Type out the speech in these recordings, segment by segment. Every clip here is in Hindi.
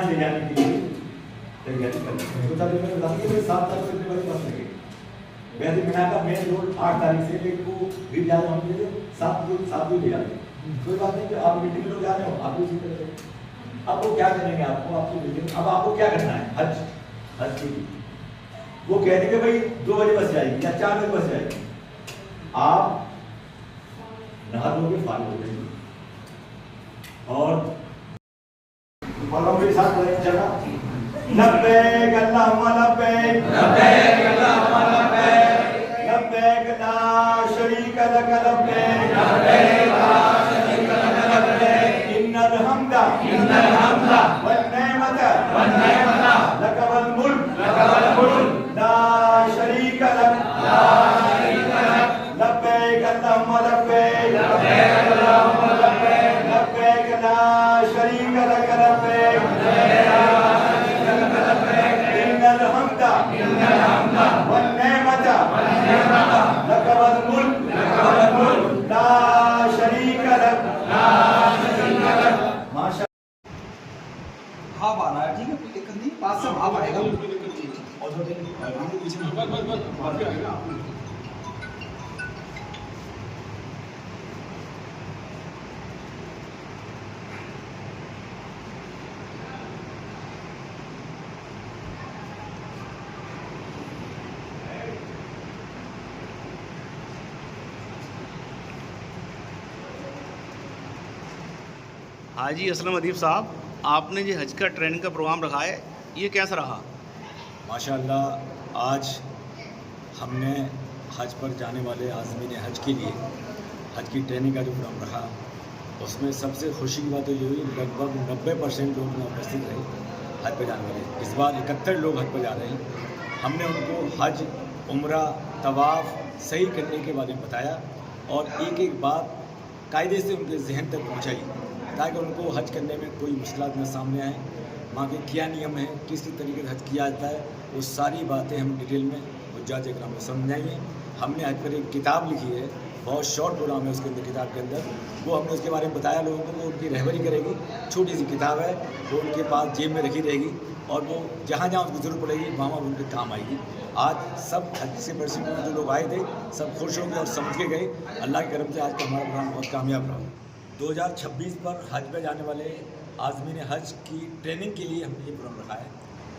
यहाँ ले जाने के लिए तैयारी करते हैं। तो तब मैं बता कि 7 तारीख से मेरे पास लगे वैसे बिना का मेन रोड 8 तारीख से लेकर को भी जा रहे होंगे 7 भी ले जाते हैं। कोई बात नहीं कि आप मीटिंग में जा रहे हो आप भी उसी तरह से अब वो क्या करेंगे आपको आपकी मीटिंग अब आपको क्या करना है हज के लिए वो कह देंगे भाई 2 बजे बस जाएगी या 4 बजे बस जाएगी आप नहा धो के फाल हो जाएंगे और मेरे साथ चला लब्बैक अल्लाहुम्मा लब्बैक लब्बैक अल्लाहुम्मा लब्बैक लब्बैक ला शरीका लक लब्बैक लब्बैक ला शरीका लक लब्बैक इन्नल हम्दा वन नेमता लक वल मुल्क ला शरीका लक लब्बैक अल्लाहुम्मा लब्बैक लब्बैक अल्लाहुम्मा लब्बैक लब्बैक ला शरीका लक लब्बैक भाव आ रहा है ठीक है कोई दिक्कत नहीं पास से भाव आएगा हाजी असलम अदीब साहब, आपने जो हज का ट्रेनिंग का प्रोग्राम रखा है ये कैसा रहा? माशाअल्लाह आज हमने हज पर जाने वाले आज़मीन हज के लिए हज की ट्रेनिंग का जो प्रोग्राम रहा उसमें सबसे खुशी की बात तो ये हुई लगभग 90% लोग उपस्थित रहे हज पर जाने वाले। इस बार 71 लोग हज पर जा रहे हैं। हमने उनको हज उम्रा तवाफ़ सही करने के बारे में बताया और एक एक बात कायदे से उनके जहन तक पहुँचाई ताकि उनको हज करने में कोई मुश्किलात न सामने आए। वहाँ के क्या नियम है, किस तरीके से हज किया जाता है, वो सारी बातें हम डिटेल में हुज्जाज इकराम को समझाएंगे। हमने हज पर एक किताब लिखी है, बहुत शॉर्ट प्रोग्राम है उसके अंदर, किताब के अंदर वो हमने उसके बारे में बताया लोगों को। वो उनकी रहबरी करेगी, छोटी सी किताब है, वो उनके पास जेब में रखी रहेगी और वो जहाँ जहाँ उसको जरूरत पड़ेगी वहाँ उनके काम आएगी। आज सब 80% जो लोग आए थे सब खुश हो गए और समझ के गए। अल्लाह के करम से आज का हमारा प्रोग्राम बहुत कामयाब रहा। 2026 पर हज में जाने वाले आज़मीन हज की ट्रेनिंग के लिए हमने ये प्रोग्राम रखा है।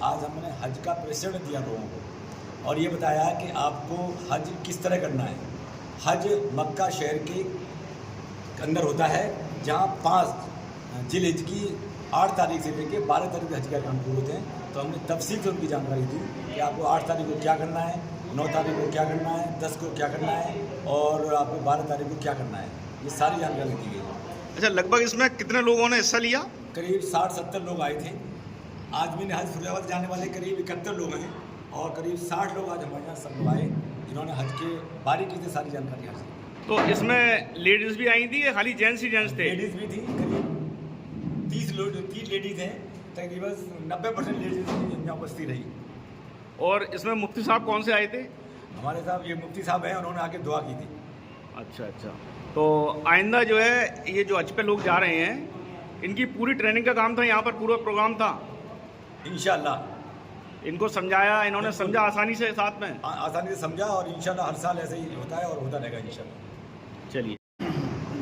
आज हमने हज का प्रशिक्षण दिया लोगों को और ये बताया कि आपको हज किस तरह करना है। हज मक्का शहर के अंदर होता है जहाँ 5 जिलहिज की 8 तारीख से लेकर 12 तारीख तक हज का काम पूरे होते हैं। तो हमने तफसील से उनकी जानकारी दी कि आपको 8 तारीख को क्या करना है, 9 तारीख को क्या करना है, 10 को क्या करना है और आपको 12 तारीख को क्या करना है। ये सारी जानकारी दी गई। अच्छा, लगभग इसमें कितने लोगों ने हिस्सा लिया? करीब 60-70 लोग आए थे। आज़मीन हज फैजाबाद जाने वाले करीब 71 लोग हैं और करीब 60 लोग आज हमारे यहाँ सब लोग आए जिन्होंने हज के बारीकी से सारी जानकारी हासिल की। तो इसमें लेडीज़ भी आई थी या खाली जेंट्स ही जेंट्स थे? लेडीज़ भी थी, करीब 30 लेडीज़ हैं, तकरीबन 90% लेडीज़ यहाँ उपस्थित रही। और इसमें मुफ्ती साहब कौन से आए थे? हमारे साहब ये मुफ्ती साहब हैं, उन्होंने आके दुआ की थी। अच्छा, तो आइंदा जो है ये जो हज पे लोग जा रहे हैं इनकी पूरी ट्रेनिंग का काम था, यहाँ पर पूरा प्रोग्राम था इंशाअल्लाह। इनको समझाया, इन्होंने समझा आसानी से, साथ में आसानी से समझा और इंशाअल्लाह हर साल ऐसे ही होता है और होता रहेगा इंशाअल्लाह। चलिए,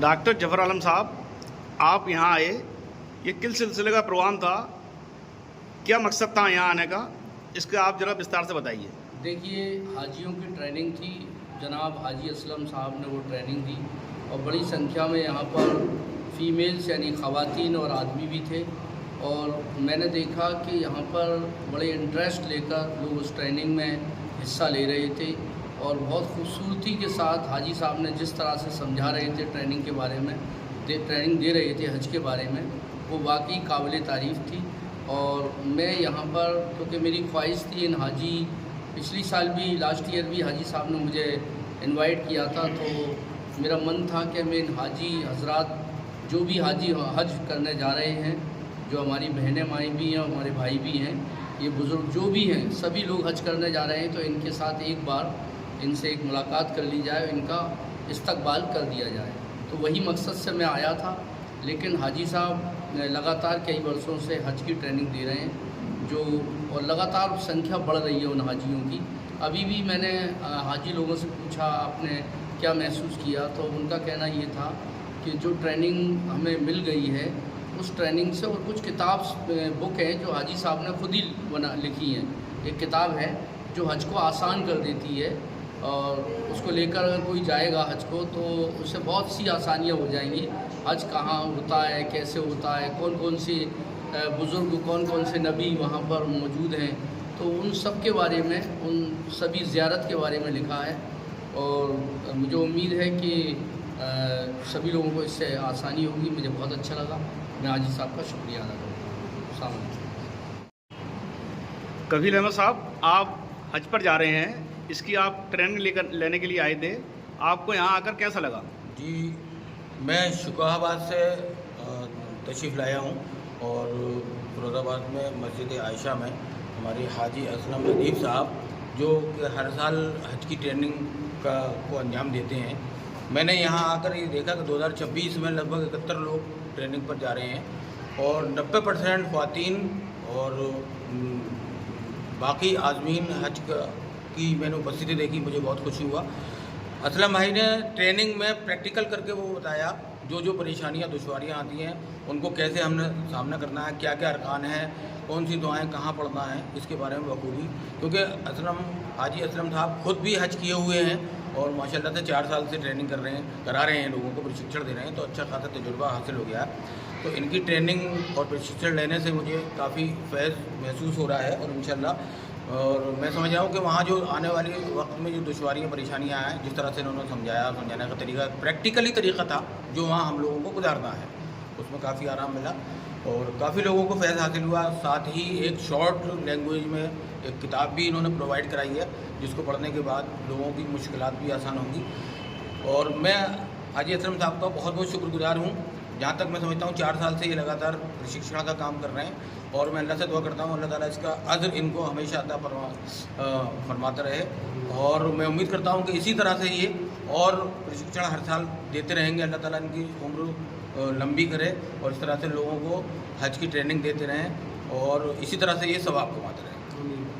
डॉक्टर जफर आलम साहब आप यहाँ आए, ये किस सिलसिले का प्रोग्राम था, क्या मकसद था यहाँ आने का, इसका आप ज़रा विस्तार से बताइए। देखिए, हाजियों की ट्रेनिंग थी, जनाब हाजी असलम साहब ने वो ट्रेनिंग दी और बड़ी संख्या में यहाँ पर फ़ीमेल्स यानी ख़वातीन और आदमी भी थे और मैंने देखा कि यहाँ पर बड़े इंटरेस्ट लेकर लोग उस ट्रेनिंग में हिस्सा ले रहे थे और बहुत खूबसूरती के साथ हाजी साहब ने जिस तरह से समझा रहे थे ट्रेनिंग के बारे में, ट्रेनिंग दे रहे थे हज के बारे में, वो वाकई काबिल तारीफ़ थी। और मैं यहाँ पर, क्योंकि मेरी ख्वाहिश थी इन हाजी, पिछली साल भी, लास्ट ईयर भी हाजी साहब ने मुझे इनवाइट किया था, तो मेरा मन था कि मैं इन हाजी हजरात जो भी हाजी हज करने जा रहे हैं, जो हमारी बहनें माएँ भी हैं, हमारे भाई भी हैं, ये बुज़ुर्ग जो भी हैं, सभी लोग हज करने जा रहे हैं, तो इनके साथ एक बार इनसे एक मुलाकात कर ली जाए, इनका इस्तकबाल कर दिया जाए। तो वही मकसद से मैं आया था। लेकिन हाजी साहब लगातार कई वर्षों से हज की ट्रेनिंग दे रहे हैं, जो और लगातार संख्या बढ़ रही है उन हाजियों की। अभी भी मैंने हाजी लोगों से पूछा आपने क्या महसूस किया, तो उनका कहना ये था कि जो ट्रेनिंग हमें मिल गई है उस ट्रेनिंग से, और कुछ किताब बुक हैं जो हाजी साहब ने खुद ही लिखी हैं। एक किताब है जो हज को आसान कर देती है, और उसको लेकर अगर कोई जाएगा हज को तो उससे बहुत सी आसानियाँ हो जाएंगी। हज कहाँ होता है, कैसे होता है, कौन कौन से बुज़ुर्ग, कौन कौन से नबी वहाँ पर मौजूद हैं, तो उन सब के बारे में, उन सभी ज़ियारत के बारे में लिखा है। और मुझे उम्मीद है कि सभी लोगों को इससे आसानी होगी। मुझे बहुत अच्छा लगा। मैं हाजी साहब का शुक्रिया अदा करता हूँ। कफील अहमद साहब, आप हज पर जा रहे हैं, इसकी आप ट्रेनिंग लेने के लिए आए थे, आपको यहाँ आकर कैसा लगा? जी, मैं शुकाहाबाद से तशरीफ़ लाया हूँ और फिरोज़ाबाद में मस्जिद आयशा में हमारे हाजी असलम नदीफ साहब जो कि हर साल हज की ट्रेनिंग को अंजाम देते हैं, मैंने यहाँ आकर ये देखा कि 2026 में लगभग 71 लोग ट्रेनिंग पर जा रहे हैं और 90% ख़वातीन और बाकी आज़मीन हज की मैंने उपस्थिति देखी, मुझे बहुत खुशी हुआ। असलम भाई ने ट्रेनिंग में प्रैक्टिकल करके वो बताया जो जो परेशानियाँ दुश्वारियाँ आती हैं उनको कैसे हमने सामना करना है, क्या क्या अरकान हैं, कौन सी दुआएं कहाँ पढ़ना है, इसके बारे में बखूबी, क्योंकि हाजी असलम साहब खुद भी हज किए हुए हैं और माशाल्लाह से 4 साल से ट्रेनिंग करा रहे हैं, लोगों को प्रशिक्षण दे रहे हैं, तो अच्छा खासा तजुर्बा हासिल हो गया। तो इनकी ट्रेनिंग और प्रशिक्षण लेने से मुझे काफ़ी फैज़ महसूस हो रहा है और इंशाल्लाह और मैं समझ रहा हूँ कि वहाँ जो आने वाले वक्त में जो दुश्वारियाँ परेशानियाँ आएँ, जिस तरह से इन्होंने समझाने का तरीका प्रैक्टिकली तरीका था जो वहाँ हम लोगों को गुजारना है, उसमें काफ़ी आराम मिला और काफ़ी लोगों को फैज़ हासिल हुआ। साथ ही एक शॉर्ट लैंग्वेज में एक किताब भी इन्होंने प्रोवाइड कराई है जिसको पढ़ने के बाद लोगों की मुश्किलात भी आसान होंगी। और मैं हाजी असलम साहब का बहुत बहुत शुक्रगुजार हूँ। जहाँ तक मैं समझता हूँ 4 साल से ये लगातार प्रशिक्षण का काम कर रहे हैं और मैं अल्लाह से दुआ करता हूँ अल्लाह ताला इसका अज़्र इनको हमेशा अता फरमाता रहे। और मैं उम्मीद करता हूँ कि इसी तरह से ये और प्रशिक्षण हर साल देते रहेंगे, अल्लाह ताला इनकी उम्र लंबी करे और इस तरह से लोगों को हज की ट्रेनिंग देते रहें और इसी तरह से ये सवाब कमाते रहें।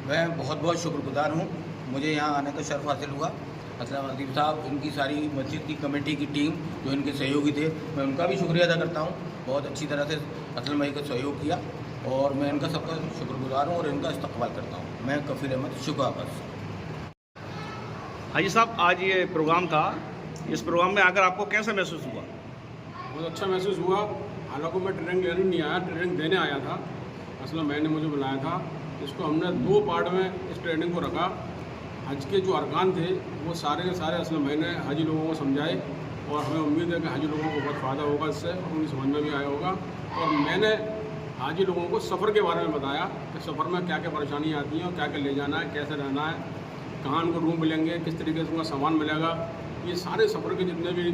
मैं बहुत बहुत शुक्रगुजार हूँ, मुझे यहाँ आने का शर्फ हासिल हुआ। असलम नदीफ साहब, इनकी सारी मस्जिद की कमेटी की टीम जो इनके सहयोगी थे, मैं उनका भी शुक्रिया अदा करता हूँ। बहुत अच्छी तरह से असलम भाई का सहयोग किया और मैं इनका सबका शुक्रगुजार हूँ और इनका इस्तकबाल करता हूँ। मैं कफील अहमद शुकाबाद से। हाजी साहब, आज ये प्रोग्राम था, इस प्रोग्राम में आकर आपको कैसा महसूस हुआ? बहुत अच्छा महसूस हुआ। हालांकि मैं ट्रेनिंग लेने नहीं आया, ट्रेनिंग देने आया था। असलम मैंने मुझे बुलाया था। इसको हमने 2 पार्ट में इस ट्रेनिंग को रखा। हज के जो अरकान थे वो सारे के सारे असलम भाई ने हाजी लोगों को समझाए और हमें उम्मीद है कि हाजी लोगों को बहुत फ़ायदा होगा इससे, उनकी समझ में भी आया होगा। और मैंने हाजी लोगों को सफ़र के बारे में बताया कि सफ़र में क्या क्या परेशानियाँ आती हैं और क्या क्या ले जाना है, कैसे रहना है, कहाँ उनको रूम मिलेंगे, किस तरीके से उनका सामान मिलेगा, ये सारे सफ़र के जितने भी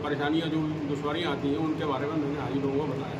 परेशानियाँ जो दुश्वारियाँ आती हैं उनके बारे में मैंने हाजी लोगों को बताया।